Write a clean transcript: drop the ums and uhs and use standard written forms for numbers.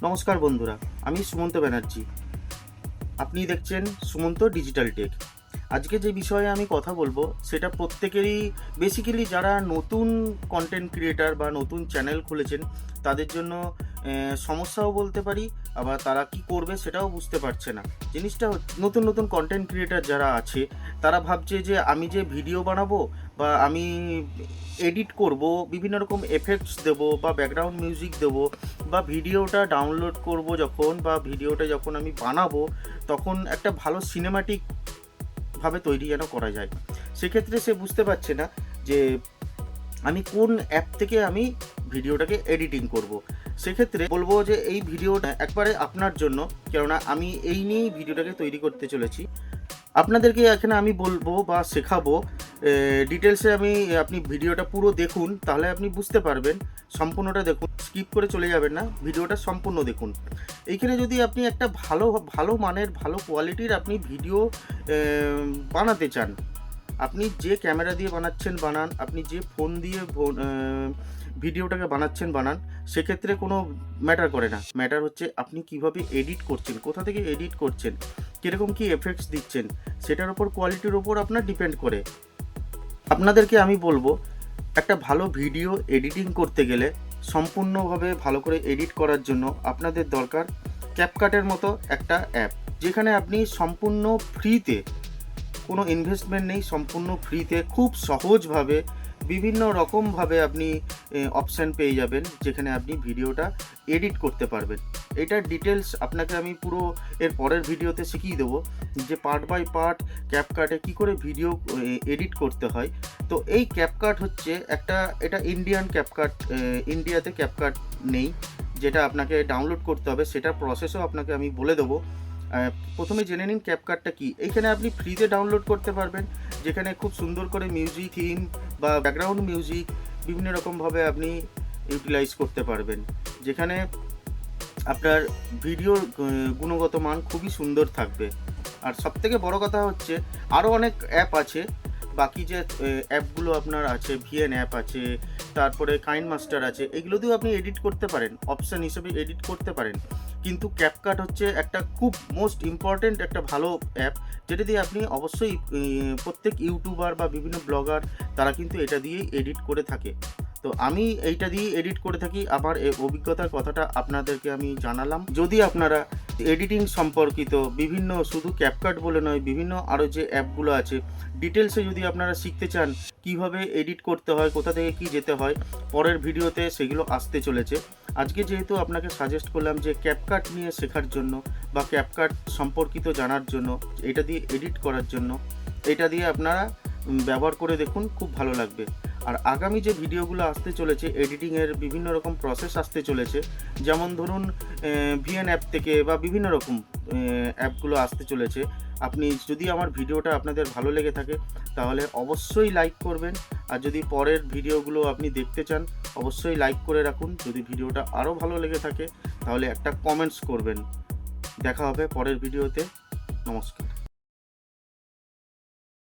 নমস্কার বন্ধুরা, আমি সুমন্ত ব্যানার্জি। আপনি দেখছেন সুমন্ত ডিজিটাল টেক। আজকে যে বিষয়ে আমি কথা বলবো সেটা প্রত্যেকেরই, বেসিক্যালি যারা নতুন কন্টেন্ট ক্রিয়েটার বা নতুন চ্যানেল খুলেছেন তাদের জন্য সমস্যাও বলতে পারি, আবার তারা কি করবে সেটাও বুঝতে পারছে না। জিনিসটা নতুন নতুন কন্টেন্ট ক্রিয়েটার যারা আছে তারা ভাবছে যে আমি যে ভিডিও বানাবো বা আমি এডিট করব, বিভিন্ন রকম এফেক্টস দেবো বা ব্যাকগ্রাউন্ড মিউজিক দেবো বা ভিডিওটা ডাউনলোড করব যখন, বা ভিডিওটা যখন আমি বানাবো তখন একটা ভালো সিনেমাটিক ভাবে তৈরি যেন করা যায়। সেক্ষেত্রে সে বুঝতে পারছে না যে আমি কোন অ্যাপ থেকে আমি ভিডিওটাকে এডিটিং করব। সেক্ষেত্রে বলবো যে এই ভিডিওটা একবারে আপনার জন্য, কেননা আমি এই নিয়েই ভিডিওটাকে তৈরি করতে চলেছি। আপনাদেরকে এখানে আমি বলবো বা শেখাবো ডিটেলসে। আপনি ভিডিওটা পুরো দেখুন, তাহলে আপনি বুঝতে পারবেন। সম্পূর্ণটা দেখুন, স্কিপ করে চলে যাবেন না, ভিডিওটা সম্পূর্ণ দেখুন। এইখানে যদি আপনি একটা ভালো ভালো মানের, ভালো কোয়ালিটির আপনি ভিডিও বানাতে চান, আপনি যে ক্যামেরা দিয়ে বানাচ্ছেন বানান, আপনি যে ফোন দিয়ে ভিডিওটাকে বানাচ্ছেন বানান, সেক্ষেত্রে কোনো ম্যাটার করে না। ম্যাটার হচ্ছে আপনি কিভাবে এডিট করছেন, কোথা থেকে এডিট করছেন, কীরকম কী এফেক্টস দিচ্ছেন, সেটার ওপর, কোয়ালিটির ওপর আপনার ডিপেন্ড করে। আপনাদেরকে আমি বলবো, একটা ভালো ভিডিও এডিটিং করতে গেলে, সম্পূর্ণভাবে ভালো করে এডিট করার জন্য আপনাদের দরকার ক্যাপকাটের মতো একটা অ্যাপ, যেখানে আপনি সম্পূর্ণ ফ্রিতে, কোনো ইনভেস্টমেন্ট নেই, সম্পূর্ণ ফ্রিতে খুব সহজভাবে বিভিন্ন রকমভাবে আপনি অপশান পেয়ে যাবেন, যেখানে আপনি ভিডিওটা এডিট করতে পারবেন। এটার ডিটেলস আপনাকে আমি পুরো এর পরের ভিডিওতে শিখিয়ে দেবো, যে পার্ট বাই পার্ট ক্যাপকাটে কী করে ভিডিও এডিট করতে হয়। তো এই ক্যাপকাট হচ্ছে এটা ইন্ডিয়ান ক্যাপকাট, ইন্ডিয়াতে ক্যাপকাট নেই, যেটা আপনাকে ডাউনলোড করতে হবে। সেটার প্রসেসও আপনাকে আমি বলে দেবো। প্রথমে জেনে নিন ক্যাপকাটটা কি। এইখানে আপনি ফ্রিতে ডাউনলোড করতে পারবেন, যেখানে খুব সুন্দর করে মিউজিক, থিম বা ব্যাকগ্রাউন্ড মিউজিক বিভিন্ন রকমভাবে আপনি ইউটিলাইজ করতে পারবেন, যেখানে আপনার ভিডিওর গুণগত মান খুবই সুন্দর থাকবে। আর সবথেকে বড় কথা হচ্ছে, আরও অনেক অ্যাপ আছে, বাকি যে অ্যাপগুলো আপনার আছে, ভিএন অ্যাপ আছে, তারপরে কাইনমাস্টার আছে, এগুলো দিয়েও আপনি এডিট করতে পারেন, অপশান হিসেবে এডিট করতে পারেন। কিন্তু ক্যাপকাট হচ্ছে একটা খুব মোস্ট ইম্পর্ট্যান্ট একটা ভালো অ্যাপ, যেটা দিয়ে আপনি অবশ্যই প্রত্যেক ইউটিউবার বা বিভিন্ন ব্লগার তারা কিন্তু এটা দিয়েই এডিট করে থাকে। তো আমি এইটা দিয়ে এডিট করে থাকি, আমার অভিজ্ঞতার কথাটা আপনাদেরকে আমি জানালাম। যদি আপনারা এডিটিং সম্পর্কিত বিভিন্ন, শুধু ক্যাপকাট বলে নয়, বিভিন্ন আরও যে অ্যাপগুলো আছে, ডিটেলসে যদি আপনারা শিখতে চান কিভাবে এডিট করতে হয়, কোথা থেকে কি যেতে হয়, পরের ভিডিওতে সেগুলো আসতে চলেছে। আজকে যেহেতু আপনাকে সাজেস্ট করলাম যে ক্যাপকাট নিয়ে শেখার জন্য বা ক্যাপকাট সম্পর্কিত জানার জন্য, এটা দিয়ে এডিট করার জন্য, এটা দিয়ে আপনারা ব্যবহার করে দেখুন, খুব ভালো লাগবে। আর আগামী যে ভিডিওগুলো আসতে চলেছে, এডিটিংয়ের বিভিন্ন রকম প্রসেস আসতে চলেছে, যেমন ধরুন ভিএন অ্যাপ থেকে বা বিভিন্ন রকম অ্যাপগুলো আসতে চলেছে। আপনি যদি আমার ভিডিওটা আপনাদের ভালো লেগে থাকে তাহলে অবশ্যই লাইক করবেন, আর যদি পরের ভিডিওগুলো আপনি দেখতে চান অবশ্যই লাইক করে রাখুন। যদি ভিডিওটা আরও ভালো লেগে থাকে তাহলে একটা কমেন্টস করবেন। দেখা হবে পরের ভিডিওতে। নমস্কার।